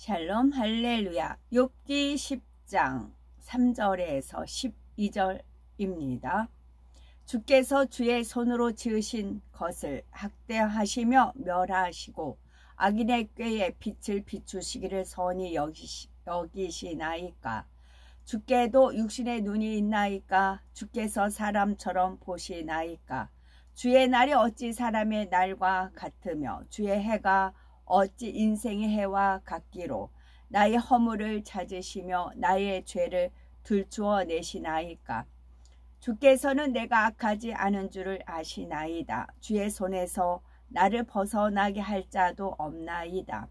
샬롬 할렐루야. 욥기 10장 3절에서 12절입니다. 주께서 주의 손으로 지으신 것을 학대하시며 멸하시고 악인의 꾀에 빛을 비추시기를 선히 여기시나이까. 주께도 육신의 눈이 있나이까. 주께서 사람처럼 보시나이까. 주의 날이 어찌 사람의 날과 같으며 주의 해가 어찌 인생의 해와 같기로. 나의 허물을 찾으시며 나의 죄를 들추어 내시나이까. 주께서는 내가 악하지 않은 줄을 아시나이다. 주의 손에서 나를 벗어나게 할 자도 없나이다.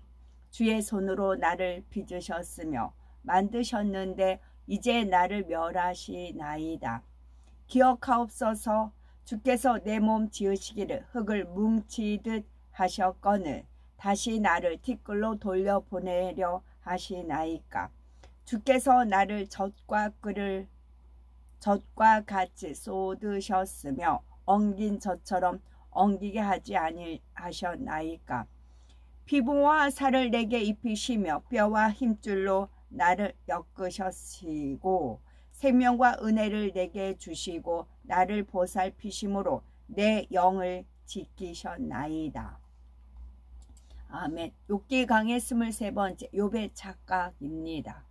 주의 손으로 나를 빚으셨으며 만드셨는데 이제 나를 멸하시나이다. 기억하옵소서. 주께서 내 몸 지으시기를 흙을 뭉치듯 하셨거늘 다시 나를 티끌로 돌려보내려 하시나이까. 주께서 나를 젖과 같이 쏟으셨으며 엉긴 젖처럼 엉기게 하지 아니하셨나이까. 피부와 살을 내게 입히시며 뼈와 힘줄로 나를 엮으셨시고 생명과 은혜를 내게 주시고 나를 보살피심으로 내 영을 지키셨나이다. 아멘. 욥기 강의 23번째 욥의 착각입니다.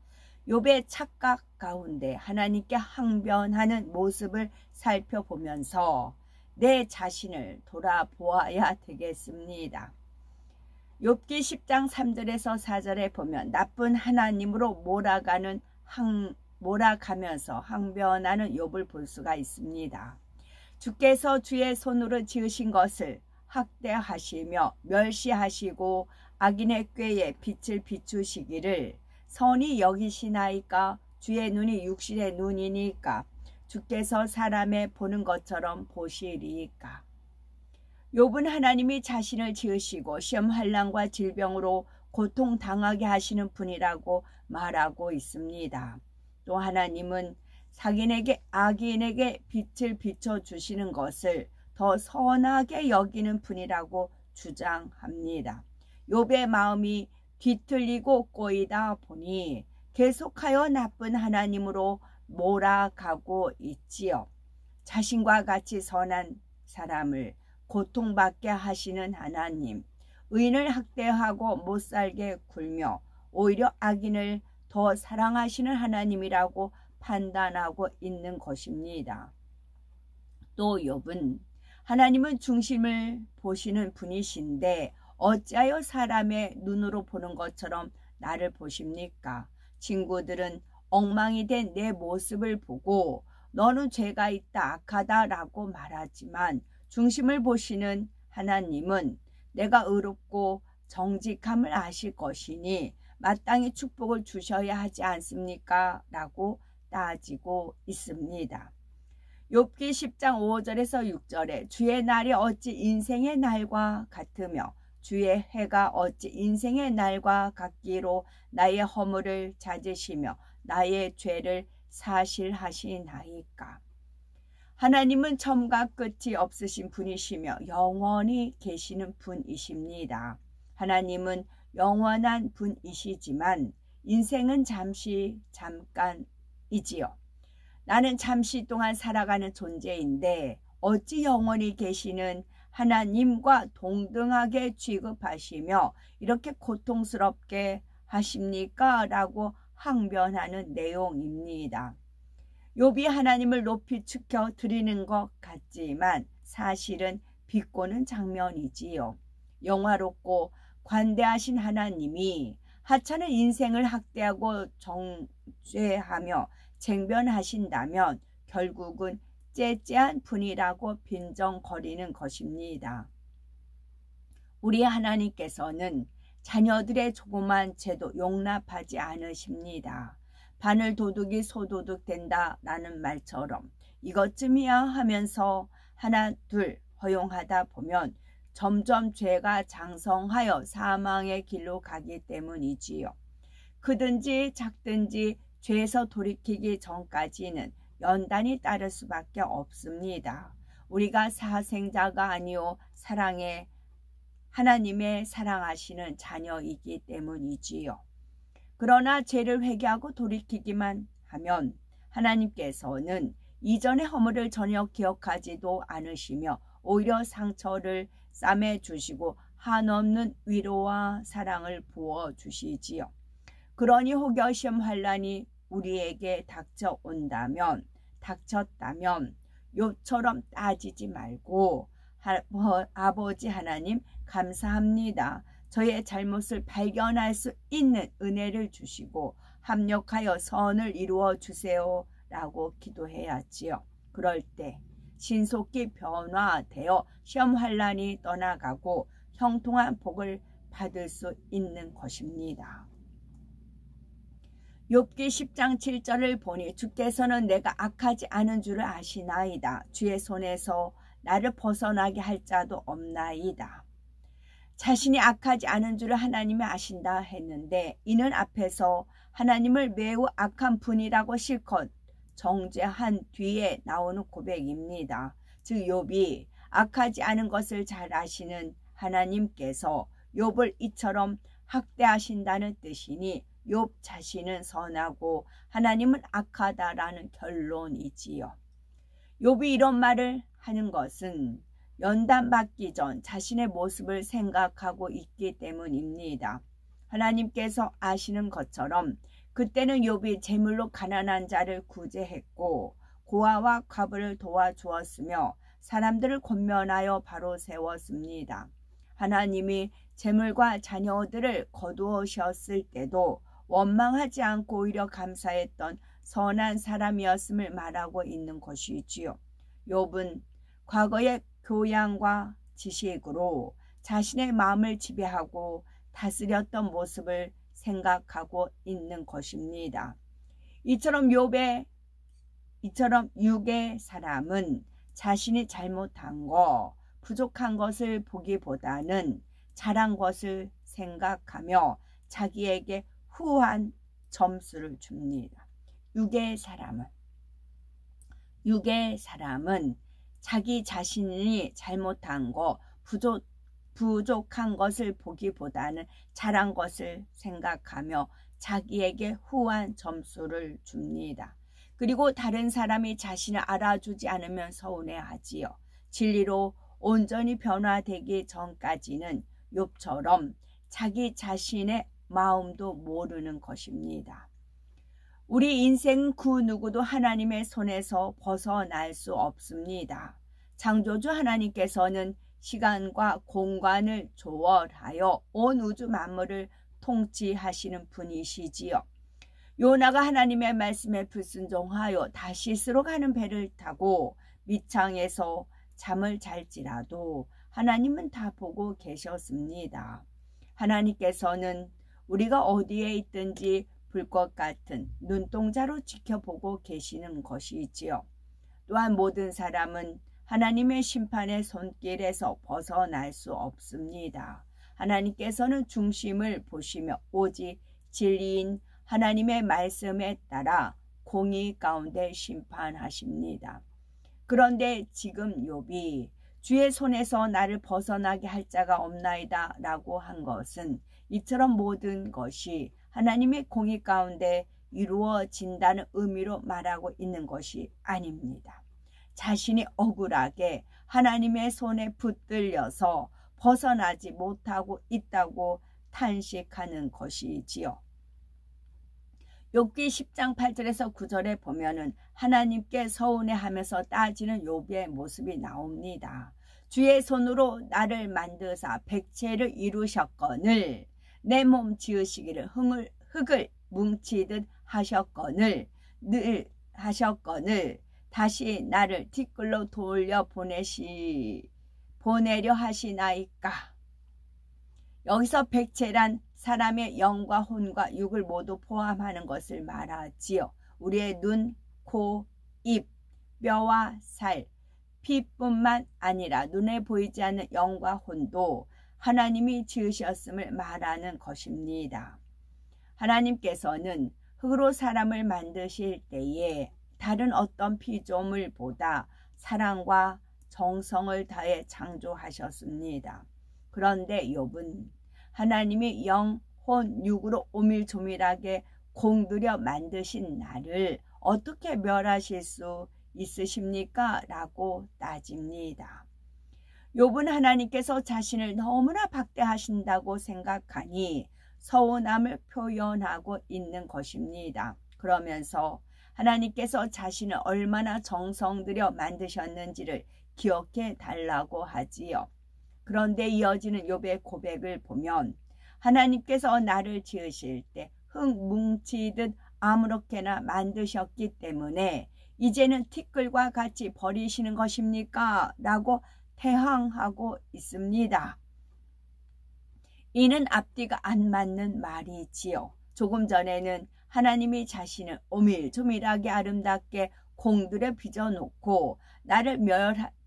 욥의 착각 가운데 하나님께 항변하는 모습을 살펴보면서 내 자신을 돌아보아야 되겠습니다. 욥기 10장 3절에서 4절에 보면 나쁜 하나님으로 몰아가면서 항변하는 욥을 볼 수가 있습니다. 주께서 주의 손으로 지으신 것을 학대하시며 멸시하시고 악인의 꾀에 빛을 비추시기를 선히 여기시나이까. 주의 눈이 육신의 눈이니까 주께서 사람의 보는 것처럼 보시리이까. 욥은 하나님이 자신을 지으시고 시험 환난과 질병으로 고통당하게 하시는 분이라고 말하고 있습니다. 또 하나님은 악인에게 빛을 비춰주시는 것을 더 선하게 여기는 분이라고 주장합니다. 욥의 마음이 뒤틀리고 꼬이다 보니 계속하여 나쁜 하나님으로 몰아가고 있지요. 자신과 같이 선한 사람을 고통받게 하시는 하나님, 의인을 학대하고 못살게 굴며 오히려 악인을 더 사랑하시는 하나님이라고 판단하고 있는 것입니다. 또 욥은 하나님은 중심을 보시는 분이신데 어찌하여 사람의 눈으로 보는 것처럼 나를 보십니까? 친구들은 엉망이 된 내 모습을 보고 너는 죄가 있다 악하다라고 말하지만 중심을 보시는 하나님은 내가 의롭고 정직함을 아실 것이니 마땅히 축복을 주셔야 하지 않습니까? 라고 따지고 있습니다. 욥기 10장 5절에서 6절에 주의 날이 어찌 인생의 날과 같으며 주의 해가 어찌 인생의 날과 같기로 나의 허물을 찾으시며 나의 죄를 사실하시나이까. 하나님은 처음과 끝이 없으신 분이시며 영원히 계시는 분이십니다. 하나님은 영원한 분이시지만 인생은 잠깐이지요. 나는 잠시 동안 살아가는 존재인데 어찌 영원히 계시는 하나님과 동등하게 취급하시며 이렇게 고통스럽게 하십니까? 라고 항변하는 내용입니다. 욥이 하나님을 높이 축혀 드리는 것 같지만 사실은 비꼬는 장면이지요. 영화롭고 관대하신 하나님이 하찮은 인생을 학대하고 정죄하며 쟁변하신다면 결국은 째째한 분이라고 빈정거리는 것입니다. 우리 하나님께서는 자녀들의 조그만 죄도 용납하지 않으십니다. 바늘 도둑이 소도둑 된다라는 말처럼 이것쯤이야 하면서 하나 둘 허용하다 보면 점점 죄가 장성하여 사망의 길로 가기 때문이지요. 크든지 작든지 죄에서 돌이키기 전까지는 연단이 따를 수밖에 없습니다. 우리가 사생자가 아니오 하나님의 사랑하시는 자녀이기 때문이지요. 그러나 죄를 회개하고 돌이키기만 하면 하나님께서는 이전의 허물을 전혀 기억하지도 않으시며 오히려 상처를 싸매 주시고 한없는 위로와 사랑을 부어 주시지요. 그러니 혹여 시험 환난이 우리에게 닥쳤다면 욥처럼 따지지 말고 아버지 하나님 감사합니다. 저의 잘못을 발견할 수 있는 은혜를 주시고 합력하여 선을 이루어 주세요 라고 기도해야지요. 그럴 때 신속히 변화되어 시험 환난이 떠나가고 형통한 복을 받을 수 있는 것입니다. 욥기 10장 7절을 보니 주께서는 내가 악하지 않은 줄을 아시나이다. 주의 손에서 나를 벗어나게 할 자도 없나이다. 자신이 악하지 않은 줄을 하나님이 아신다 했는데 이는 앞에서 하나님을 매우 악한 분이라고 실컷 정죄한 뒤에 나오는 고백입니다. 즉 욥이 악하지 않은 것을 잘 아시는 하나님께서 욥을 이처럼 학대하신다는 뜻이니 욥 자신은 선하고 하나님은 악하다라는 결론이지요. 욥이 이런 말을 하는 것은 연단받기 전 자신의 모습을 생각하고 있기 때문입니다. 하나님께서 아시는 것처럼 그때는 욥이 재물로 가난한 자를 구제했고 고아와 과부를 도와주었으며 사람들을 권면하여 바로 세웠습니다. 하나님이 재물과 자녀들을 거두으셨을 때도 원망하지 않고 오히려 감사했던 선한 사람이었음을 말하고 있는 것이지요. 욥은 과거의 교양과 지식으로 자신의 마음을 지배하고 다스렸던 모습을 생각하고 있는 것입니다. 이처럼 육의 사람은 자신이 잘못한 거, 부족한 것을 보기보다는 잘한 것을 생각하며 자기에게 후한 점수를 줍니다. 육의 사람은 자기 자신이 잘못한 거, 부족한 것을 보기보다는 잘한 것을 생각하며 자기에게 후한 점수를 줍니다. 그리고 다른 사람이 자신을 알아주지 않으면 서운해하지요. 진리로 온전히 변화되기 전까지는 욥처럼 자기 자신의 마음도 모르는 것입니다. 우리 인생 그 누구도 하나님의 손에서 벗어날 수 없습니다. 창조주 하나님께서는 시간과 공간을 조월하여 온 우주 만물을 통치하시는 분이시지요. 요나가 하나님의 말씀에 불순종하여 다시스로 가는 배를 타고 밑창에서 잠을 잘지라도 하나님은 다 보고 계셨습니다. 하나님께서는 우리가 어디에 있든지 불꽃 같은 눈동자로 지켜보고 계시는 것이지요. 또한 모든 사람은 하나님의 심판의 손길에서 벗어날 수 없습니다. 하나님께서는 중심을 보시며 오직 진리인 하나님의 말씀에 따라 공의 가운데 심판하십니다. 그런데 지금 욥이 주의 손에서 나를 벗어나게 할 자가 없나이다 라고 한 것은 이처럼 모든 것이 하나님의 공의 가운데 이루어진다는 의미로 말하고 있는 것이 아닙니다. 자신이 억울하게 하나님의 손에 붙들려서 벗어나지 못하고 있다고 탄식하는 것이지요. 욥기 10장 8절에서 9절에 보면은 하나님께 서운해하면서 따지는 욥의 모습이 나옵니다. 주의 손으로 나를 만드사 백체를 이루셨거늘 내 몸 지으시기를 흙을 뭉치듯 하셨거늘 다시 나를 뒷글로 돌려 보내려 하시나이까. 여기서 백체란 사람의 영과 혼과 육을 모두 포함하는 것을 말하지요. 우리의 눈, 코, 입, 뼈와 살, 피뿐만 아니라 눈에 보이지 않는 영과 혼도 하나님이 지으셨음을 말하는 것입니다. 하나님께서는 흙으로 사람을 만드실 때에 다른 어떤 피조물보다 사랑과 정성을 다해 창조하셨습니다. 그런데 욥은 하나님이 영, 혼육으로 오밀조밀하게 공들여 만드신 나를 어떻게 멸하실 수 있으십니까? 라고 따집니다. 욥은 하나님께서 자신을 너무나 박대하신다고 생각하니 서운함을 표현하고 있는 것입니다. 그러면서 하나님께서 자신을 얼마나 정성 들여 만드셨는지를 기억해 달라고 하지요. 그런데 이어지는 욥의 고백을 보면 하나님께서 나를 지으실 때 흙 뭉치듯 아무렇게나 만드셨기 때문에 이제는 티끌과 같이 버리시는 것입니까? 라고 태항하고 있습니다. 이는 앞뒤가 안 맞는 말이지요. 조금 전에는 하나님이 자신을 오밀조밀하게 아름답게 공들여 빚어놓고 나를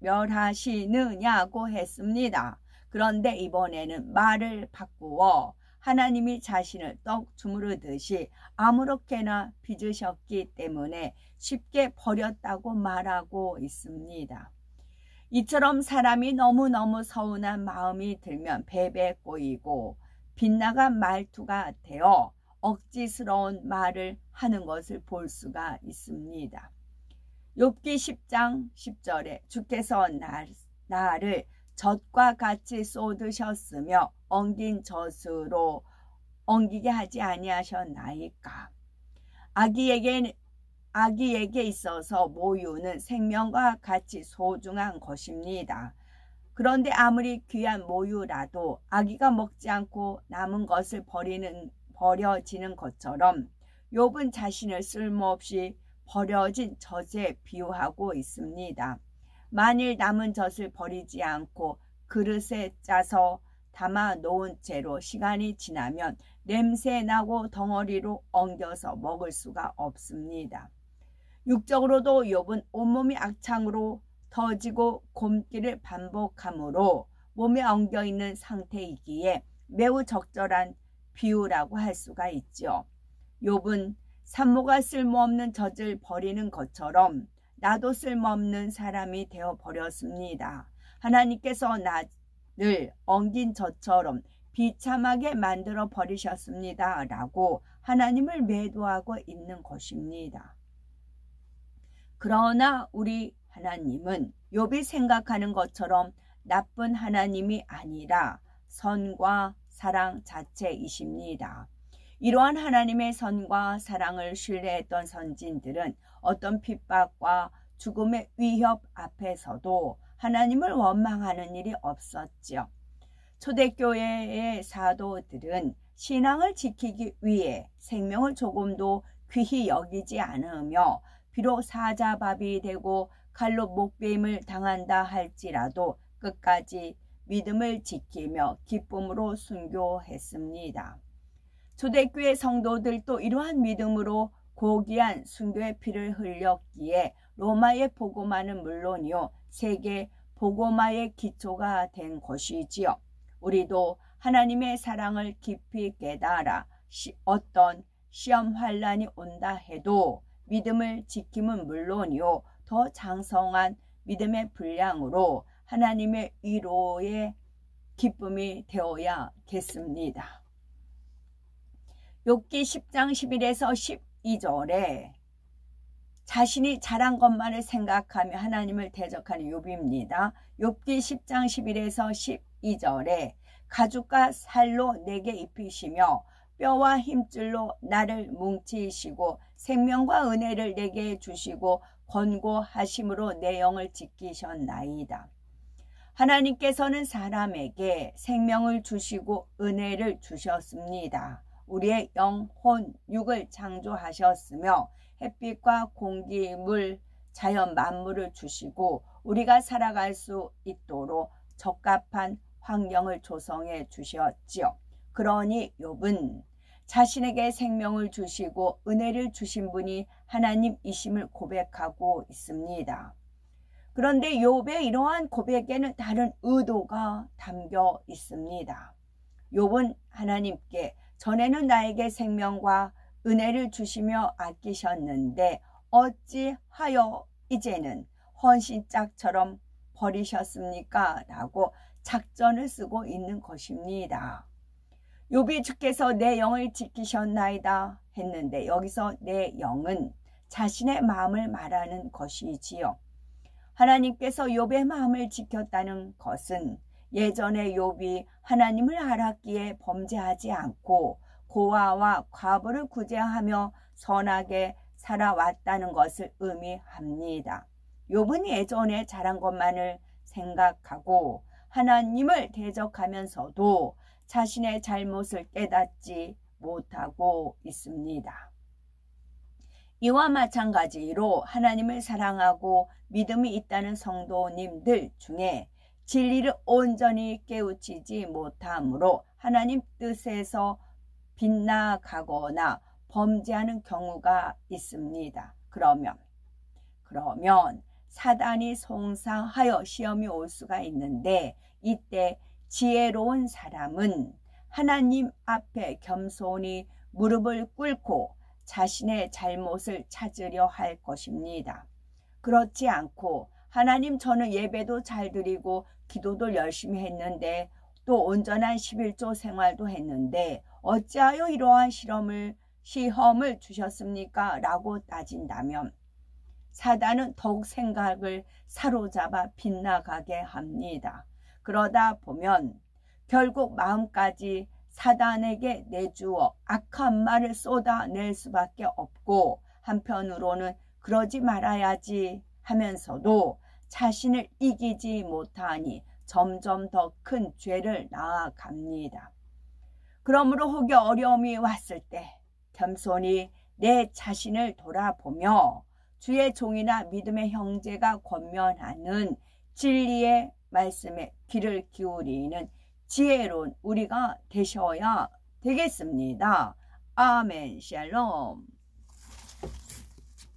멸하시느냐고 했습니다. 그런데 이번에는 말을 바꾸어 하나님이 자신을 떡 주무르듯이 아무렇게나 빚으셨기 때문에 쉽게 버렸다고 말하고 있습니다. 이처럼 사람이 너무너무 서운한 마음이 들면 베베 꼬이고 빗나간 말투가 되어 억지스러운 말을 하는 것을 볼 수가 있습니다. 욥기 10장 10절에 주께서 나를 젖과 같이 쏟으셨으며 엉긴 젖으로 엉기게 하지 아니하셨나이까. 아기에게 있어서 모유는 생명과 같이 소중한 것입니다. 그런데 아무리 귀한 모유라도 아기가 먹지 않고 남은 것을 버려지는 것처럼 욥은 자신을 쓸모없이 버려진 젖에 비유하고 있습니다. 만일 남은 젖을 버리지 않고 그릇에 짜서 담아 놓은 채로 시간이 지나면 냄새나고 덩어리로 엉겨서 먹을 수가 없습니다. 육적으로도 욥은 온몸이 악창으로 터지고 곪기를 반복하므로 몸에 엉겨있는 상태이기에 매우 적절한 비유라고 할 수가 있죠. 욥은 산모가 쓸모없는 젖을 버리는 것처럼 나도 쓸모없는 사람이 되어버렸습니다. 하나님께서 나를 엉긴 젖처럼 비참하게 만들어 버리셨습니다. 라고 하나님을 매도하고 있는 것입니다. 그러나 우리 하나님은 욥이 생각하는 것처럼 나쁜 하나님이 아니라 선과 사랑 자체이십니다. 이러한 하나님의 선과 사랑을 신뢰했던 선진들은 어떤 핍박과 죽음의 위협 앞에서도 하나님을 원망하는 일이 없었죠. 초대교회의 사도들은 신앙을 지키기 위해 생명을 조금도 귀히 여기지 않으며 비록 사자밥이 되고 칼로 목베임을 당한다 할지라도 끝까지 믿음을 지키며 기쁨으로 순교했습니다. 초대교회 성도들도 이러한 믿음으로 고귀한 순교의 피를 흘렸기에 로마의 복음화는 물론이요 세계 복음화의 기초가 된 것이지요. 우리도 하나님의 사랑을 깊이 깨달아 어떤 시험 환란이 온다 해도 믿음을 지킴은 물론이요 더 장성한 믿음의 분량으로 하나님의 위로의 기쁨이 되어야겠습니다. 욥기 10장 11에서 12절에 자신이 잘한 것만을 생각하며 하나님을 대적하는 욥입니다. 욥기 10장 11에서 12절에 가죽과 살로 내게 입히시며 뼈와 힘줄로 나를 뭉치시고 생명과 은혜를 내게 주시고 권고하심으로 내 영을 지키셨나이다. 하나님께서는 사람에게 생명을 주시고 은혜를 주셨습니다. 우리의 영혼, 육을 창조하셨으며 햇빛과 공기, 물, 자연 만물을 주시고 우리가 살아갈 수 있도록 적합한 환경을 조성해 주셨지요. 그러니 욥은 자신에게 생명을 주시고 은혜를 주신 분이 하나님이심을 고백하고 있습니다. 그런데 욥의 이러한 고백에는 다른 의도가 담겨 있습니다. 욥은 하나님께 전에는 나에게 생명과 은혜를 주시며 아끼셨는데 어찌하여 이제는 헌신짝처럼 버리셨습니까? 라고 작전을 쓰고 있는 것입니다. 욥이 주께서 내 영을 지키셨나이다 했는데 여기서 내 영은 자신의 마음을 말하는 것이지요. 하나님께서 욥의 마음을 지켰다는 것은 예전에 욥이 하나님을 알았기에 범죄하지 않고 고아와 과부를 구제하며 선하게 살아왔다는 것을 의미합니다. 욥은 예전에 잘한 것만을 생각하고 하나님을 대적하면서도 자신의 잘못을 깨닫지 못하고 있습니다. 이와 마찬가지로 하나님을 사랑하고 믿음이 있다는 성도님들 중에 진리를 온전히 깨우치지 못함으로 하나님 뜻에서 빗나가거나 범죄하는 경우가 있습니다. 그러면 사단이 송상하여 시험이 올 수가 있는데 이때 지혜로운 사람은 하나님 앞에 겸손히 무릎을 꿇고 자신의 잘못을 찾으려 할 것입니다. 그렇지 않고 하나님 저는 예배도 잘 드리고 기도도 열심히 했는데 또 온전한 11조 생활도 했는데 어찌하여 이러한 시험을 주셨습니까? 라고 따진다면 사단은 더욱 생각을 사로잡아 빗나가게 합니다. 그러다 보면 결국 마음까지 사단에게 내주어 악한 말을 쏟아낼 수밖에 없고 한편으로는 그러지 말아야지 하면서도 자신을 이기지 못하니 점점 더 큰 죄를 낳아갑니다. 그러므로 혹여 어려움이 왔을 때 겸손히 내 자신을 돌아보며 주의 종이나 믿음의 형제가 권면하는 진리의 말씀에 귀를 기울이는 지혜로운 우리가 되셔야 되겠습니다. 아멘. 샬롬.